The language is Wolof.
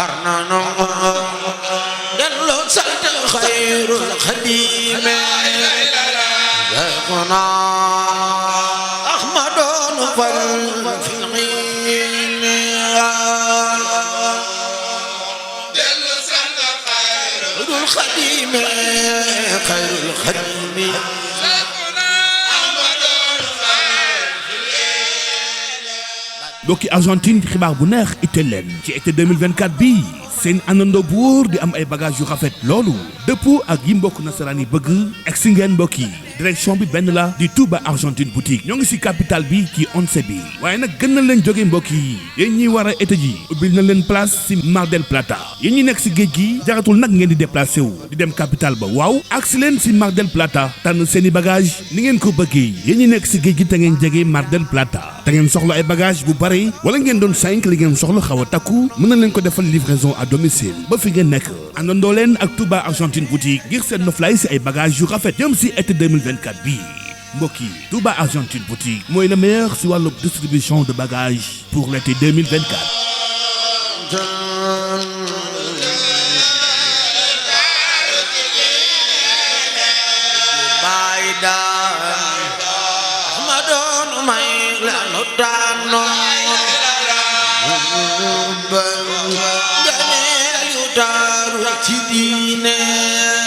arnano dello sant khairul khadim yakuna ahmadun fal filmin dello sant khairul khadim khairul khadim mbokki Argentine xibaar bu neex itteel leen ci été 2024 bii seen àndandoo bu wóor di am ay bagages yu rafet loolu dëppoo ak yi mbokk nasaraan yi bëgg egsi ngeen mbokk yi direction bi benn la di Touba Argentine Boutique ñoo ngi si capitale bi ci once bi waaye nag gën na leen jóge mbokk yi yéen ñi war a été ji ubbil na leen place si Mar del Plata yéen ñi nekk si géej gi jaratul nag ngeen di déplacé wu di dem capitale ba waaw agsi leen si Mar del Plata tànn seen i bagage ni ngeen ko bëggee yéen ñi nekk si géej gi te ngeen jege Mar del Plata te ngeen soxla ay bagage bu bare wala ngeen doon 5 li ngeen soxla xaw a takku mën na leen ko defal livraison à domicile ba fi ngeen nekk àndandoo leen ak Touba Argentine Boutique ngir seen noflaay si ay bagage yu rafet jëm si été 2024 bii mbokk yi Touba Argentine Boutique mooy le meilleur si wàllu distribution de bagages pour l'été 2024. Ci diine